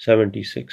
76।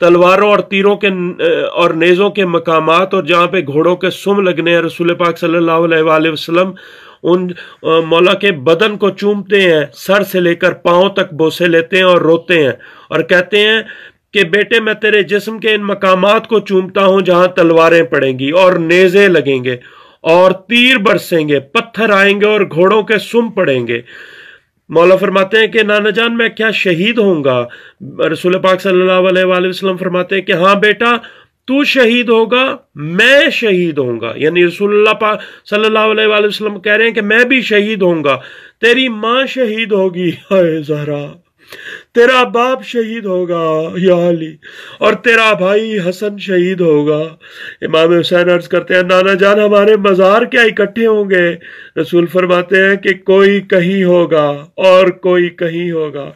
تلواروں اور تیروں کے اور نیزوں کے مقامات اور جہاں پہ گھوڑوں کے سم لگنے ہیں، رسول پاک صلی اللہ علیہ وآلہ وسلم ان مولا کے بدن کو چومتے ہیں، سر سے لے کر پاؤں تک بوسے لیتے ہیں اور روتے ہیں اور کہتے ہیں کہ بیٹے میں تیرے جسم کے ان مقامات کو چومتا ہوں جہاں تلواریں پڑیں گی اور نیزے لگیں گے اور تیر برسیں گے، پتھر آئیں گے اور گھوڑوں کے سم پڑیں گے۔ مولا فرماتے ہیں کہ نانا جان میں کیا شہید ہوں گا؟ رسول پاک صلی اللہ علیہ وآلہ وسلم فرماتے ہیں کہ ہاں بیٹا تو شہید ہوگا، میں شہید ہوں گا۔ یعنی رسول اللہ پاک صلی اللہ علیہ وآلہ وسلم کہہ رہے ہیں کہ میں بھی شہید ہوں گا، تیری ماں شہید ہوگی ہائے زہرا، تیرا باپ شہید ہوگا یا علی، اور تیرا بھائی حسن شہید ہوگا۔ امام حسین عرض کرتے ہیں نانا جان ہمارے مزار کیا اکٹھے ہوں گے؟ رسول فرماتے ہیں کہ کوئی کہیں ہوگا اور کوئی کہیں ہوگا۔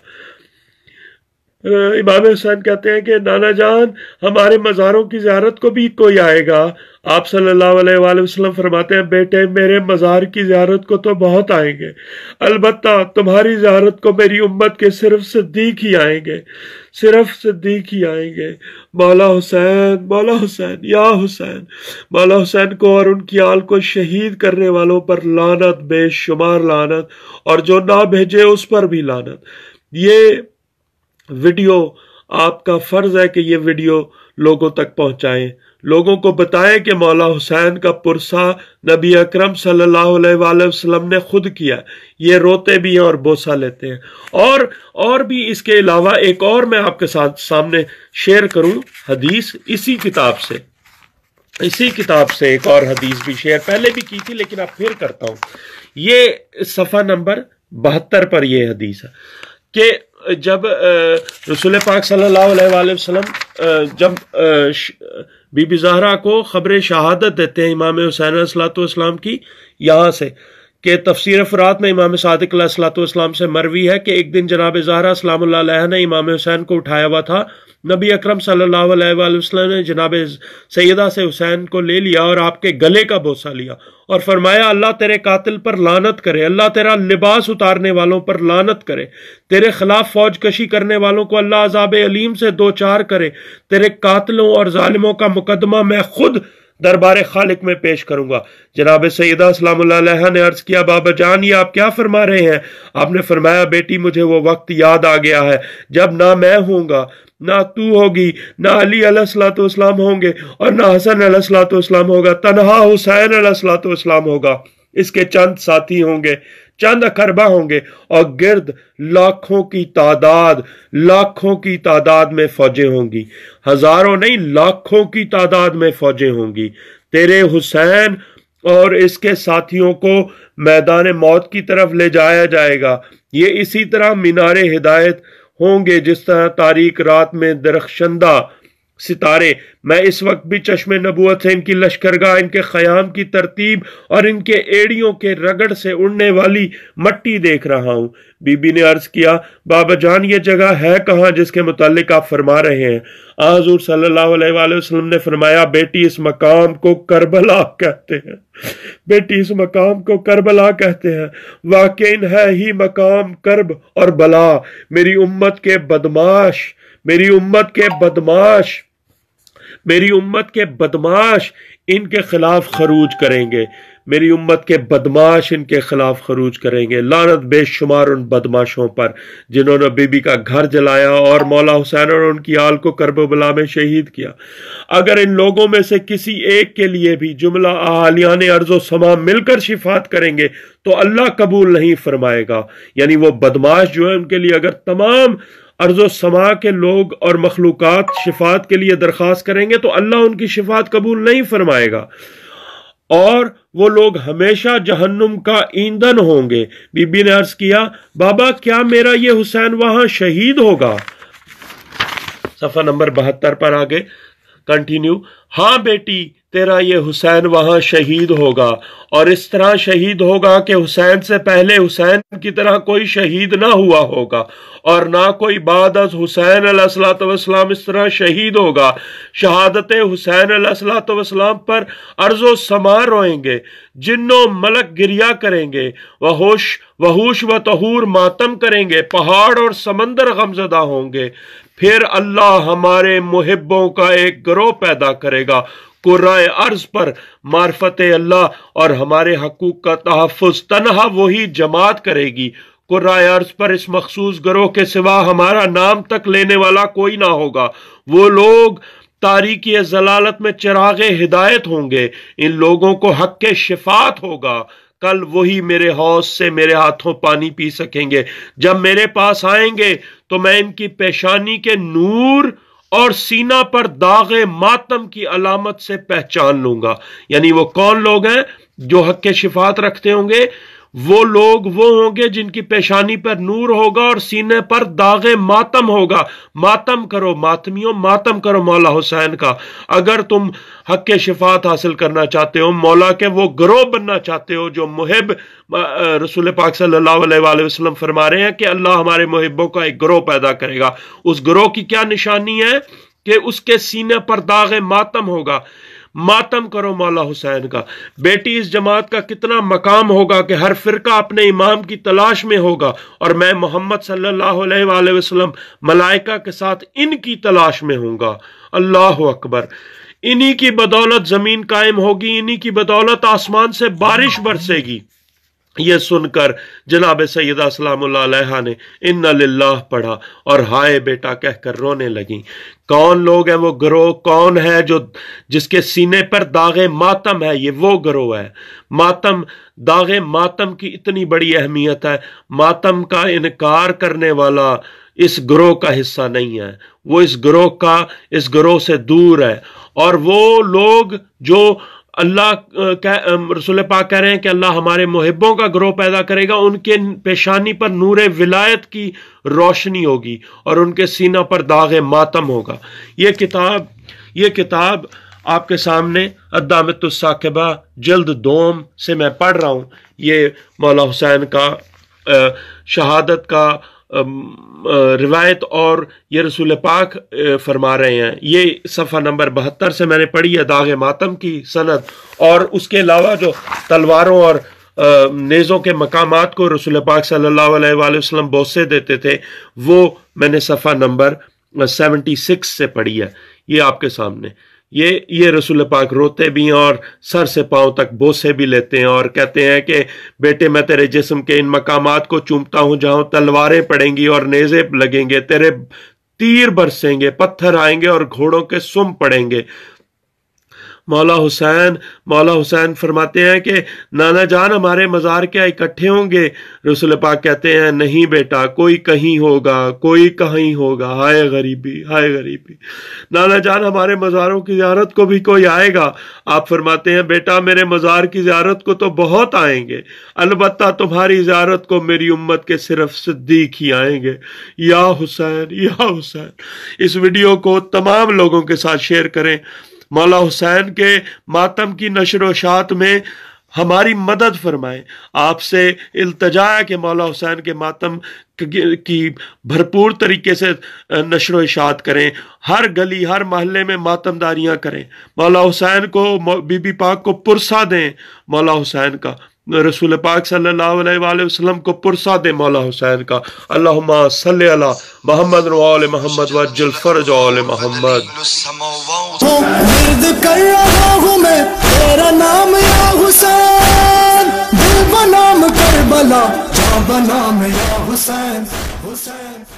امام حسین کہتے ہیں کہ نانا جان ہمارے مزاروں کی زیارت کو بھی کوئی آئے گا؟ آپ صلی اللہ علیہ وآلہ وسلم فرماتے ہیں بیٹے میرے مزار کی زیارت کو تو بہت آئیں گے، البتہ تمہاری زیارت کو میری امت کے صرف صدیق ہی آئیں گے، صرف صدیق ہی آئیں گے۔ مولا حسین، مولا حسین، یا حسین، مولا حسین کو اور ان کی آل کو شہید کرنے والوں پر لعنت، بے شمار لعنت، اور جو نہ بھیجے اس پر بھی لعنت۔ یہ ویڈیو آپ کا فرض ہے کہ یہ ویڈیو لوگوں تک پہنچائیں، لوگوں کو بتائیں کہ مولا حسین کا پرسہ نبی اکرم صلی اللہ علیہ وآلہ وسلم نے خود کیا۔ یہ روتے بھی ہیں اور بوسہ لیتے ہیں۔ اور بھی اس کے علاوہ ایک اور میں آپ کے ساتھ سامنے شیئر کروں حدیث، اسی کتاب سے ایک اور حدیث بھی شیئر پہلے بھی کی تھی لیکن اب پھر کرتا ہوں۔ یہ صفحہ نمبر 72 پر یہ حدیث ہے کہ جب رسول پاک صلی اللہ علیہ وآلہ وسلم جب بی بی زہرا کو خبر شہادت دیتے ہیں امام حسین علیہ الصلوۃ والسلام کی، یہاں سے کہ تفسیر فرات میں امام صادق علیہ الصلوۃ والسلام سے مروی ہے کہ ایک دن جناب زہرا سلام اللہ علیہ نے امام حسین کو اٹھایا ہوا تھا، نبی اکرم صلی اللہ علیہ وآلہ وسلم نے جناب سیدہ سے حسین کو لے لیا اور آپ کے گلے کا بوسہ لیا اور فرمایا اللہ تیرے قاتل پر لعنت کرے، اللہ تیرا لباس اتارنے والوں پر لعنت کرے، تیرے خلاف فوج کشی کرنے والوں کو اللہ عذاب علیم سے دوچار کرے، تیرے قاتلوں اور ظالموں کا مقدمہ میں خود دربار خالق میں پیش کروں گا۔ جناب سیدہ سلام اللہ علیہ نے عرض کیا بابا جان یہ آپ کیا فرما رہے ہیں؟ آپ نے فرمایا بیٹی مجھے وہ وقت یاد آ گیا ہے جب نہ میں ہوں گا، نہ تو ہوگی، نہ علی علیہ الصلوۃ والسلام ہوں گے اور نہ حسن علیہ الصلوۃ والسلام ہوگا، تنہا حسین علیہ الصلوۃ والسلام ہوگا، اس کے چند ساتھی ہوں گے، چند اکربہ ہوں گے اور گرد لاکھوں کی تعداد میں فوجیں ہوں گی، ہزاروں نہیں لاکھوں کی تعداد میں فوجیں ہوں گی۔ تیرے حسین اور اس کے ساتھیوں کو میدان موت کی طرف لے جایا جائے گا، یہ اسی طرح مینار ہدایت ہوں گے جس طرح تاریک رات میں درخشندہ ستارے۔ میں اس وقت بھی چشم نبوت سے ان کی لشکرگاہ، ان کے خیام کی ترتیب اور ان کے ایڑیوں کے رگڑ سے اڑنے والی مٹی دیکھ رہا ہوں۔ بی بی نے عرض کیا بابا جان یہ جگہ ہے کہاں جس کے متعلق آپ فرما رہے ہیں؟ حضور صلی اللہ علیہ وآلہ وسلم نے فرمایا بیٹی اس مقام کو کربلا کہتے ہیں، بیٹی اس مقام کو کربلا کہتے ہیں، واقعی ہے ہی مقام کرب اور بلا۔ میری امت کے بدماش ان کے خلاف خروج کریں گے، میری امت کے بدماش ان کے خلاف خروج کریں گے۔ لعنت بے شمار ان بدماشوں پر جنہوں نے بی بی کا گھر جلایا اور مولا حسین اور ان کی آل کو کرب و بلا میں شہید کیا۔ اگر ان لوگوں میں سے کسی ایک کے لیے بھی جملہ اہالیان ارض و سما مل کر شفاعت کریں گے تو اللہ قبول نہیں فرمائے گا۔ یعنی وہ بدماش جو ہے ان کے لیے اگر تمام ارض و سما کے لوگ اور مخلوقات شفاعت کے لیے درخواست کریں گے تو اللہ ان کی شفاعت قبول نہیں فرمائے گا اور وہ لوگ ہمیشہ جہنم کا ایندھن ہوں گے۔ بی بی نے عرض کیا بابا کیا میرا یہ حسین وہاں شہید ہوگا؟ صفحہ نمبر 72 پر آگے کنٹینیو۔ ہاں بیٹی تیرا یہ حسین وہاں شہید ہوگا، اور اس طرح شہید ہوگا کہ حسین سے پہلے حسین کی طرح کوئی شہید نہ ہوا ہوگا، اور نہ کوئی بعد از حسین علیہ الصلوۃ والسلام اس طرح شہید ہوگا۔ شہادت حسین علیہ الصلوۃ والسلام پر ارض و سما روئیں گے، جن و ملک گریا کریں گے، وحوش و طہور ماتم کریں گے، پہاڑ اور سمندر غمزدہ ہوں گے۔ پھر اللہ ہمارے محبوں کا ایک گروہ پیدا کرے گا، قرائے ارض پر معرفت اللہ اور ہمارے حقوق کا تحفظ تنہا وہی جماعت کرے گی۔ قرائے ارض پر اس مخصوص گروہ کے سوا ہمارا نام تک لینے والا کوئی نہ ہوگا۔ وہ لوگ تاریکی ضلالت میں چراغ ہدایت ہوں گے، ان لوگوں کو حق کے شفاعت ہوگا۔ کل وہی میرے حوض سے میرے ہاتھوں پانی پی سکیں گے۔ جب میرے پاس آئیں گے تو میں ان کی پیشانی کے نور اور سینہ پر داغ ماتم کی علامت سے پہچان لوں گا۔ یعنی وہ کون لوگ ہیں جو حق کے شفاعت رکھتے ہوں گے؟ وہ لوگ وہ ہوں گے جن کی پیشانی پر نور ہوگا اور سینے پر داغ ماتم ہوگا۔ ماتم کرو ماتمیوں، ماتم کرو مولا حسین کا۔ اگر تم حق کے شفاعت حاصل کرنا چاہتے ہو، مولا کے وہ گروہ بننا چاہتے ہو جو محب رسول پاک صلی اللہ علیہ وآلہ وسلم فرما رہے ہیں کہ اللہ ہمارے محبوں کا ایک گروہ پیدا کرے گا۔ اس گروہ کی کیا نشانی ہے؟ کہ اس کے سینے پر داغ ماتم ہوگا۔ ماتم کرو مولا حسین کا۔ بیٹی اس جماعت کا کتنا مقام ہوگا کہ ہر فرقہ اپنے امام کی تلاش میں ہوگا، اور میں محمد صلی اللہ علیہ وآلہ وسلم ملائکہ کے ساتھ ان کی تلاش میں ہوں گا۔ اللہ اکبر۔ انہی کی بدولت زمین قائم ہوگی، انہی کی بدولت آسمان سے بارش برسے گی۔ یہ سن کر جناب سیدہ سلام اللہ علیہا نے ان للہ پڑھا اور ہائے بیٹا کہہ کر رونے لگیں۔ کون لوگ ہیں وہ گروہ؟ کون ہے جو جس کے سینے پر داغ ماتم ہے؟ یہ وہ گروہ ہے۔ ماتم، داغ ماتم کی اتنی بڑی اہمیت ہے۔ ماتم کا انکار کرنے والا اس گروہ کا حصہ نہیں ہے، وہ اس گروہ سے دور ہے۔ اور وہ لوگ جو رسول پاک کہہ رہے ہیں کہ اللہ ہمارے محبوں کا گروہ پیدا کرے گا، ان کے پیشانی پر نور ولایت کی روشنی ہوگی اور ان کے سینہ پر داغ ماتم ہوگا۔ یہ کتاب آپ کے سامنے الدامۃ الثاقبہ جلد 2 سے میں پڑھ رہا ہوں۔ یہ مولا حسین کا شہادت کا روایت اور یہ رسول پاک فرما رہے ہیں۔ یہ صفحہ نمبر 72 سے میں نے پڑھی ہے داغ ماتم کی سند، اور اس کے علاوہ جو تلواروں اور نیزوں کے مقامات کو رسول پاک صلی اللہ علیہ وآلہ وسلم بوسے دیتے تھے، وہ میں نے صفحہ نمبر 76 سے پڑھی ہے۔ یہ آپ کے سامنے یہ رسول پاک روتے بھی ہیں اور سر سے پاؤں تک بوسے بھی لیتے ہیں اور کہتے ہیں کہ بیٹے میں تیرے جسم کے ان مقامات کو چومتا ہوں جہاں تلواریں پڑیں گی اور نیزے لگیں گے، تیرے تیر برسیں گے، پتھر آئیں گے اور گھوڑوں کے سم پڑیں گے۔ مولا حسین فرماتے ہیں کہ نانا جان ہمارے مزار کیا اکٹھے ہوں گے؟ رسول پاک کہتے ہیں نہیں بیٹا، کوئی کہیں ہوگا، کوئی کہیں ہوگا۔ ہائے غریبی، ہائے غریبی۔ نانا جان ہمارے مزاروں کی زیارت کو بھی کوئی آئے گا؟ آپ فرماتے ہیں بیٹا میرے مزار کی زیارت کو تو بہت آئیں گے، البتہ تمہاری زیارت کو میری امت کے صرف صدیق ہی آئیں گے۔ یا حسین، یا حسین۔ اس ویڈیو کو تمام لوگوں کے ساتھ شیئر کریں۔ مولا حسین کے ماتم کی نشر و اشاعت میں ہماری مدد فرمائیں۔ آپ سے التجا ہے کہ مولا حسین کے ماتم کی بھرپور طریقے سے نشر و اشاعت کریں، ہر گلی ہر محلے میں ماتم داریاں کریں، مولا حسین کو بی بی پاک کو پرسا دیں، مولا حسین کا رسول پاک صلی اللہ علیہ وآلہ وسلم کو پرسا دے مولا حسین کا۔ اللہم صلی علی محمد و آل محمد وعجل فرج آل محمد۔ ورد کر رہا ہوں میں تیرا نام یا حسین، دل بنام کربلا، جاں بنام یا حسین، حسین۔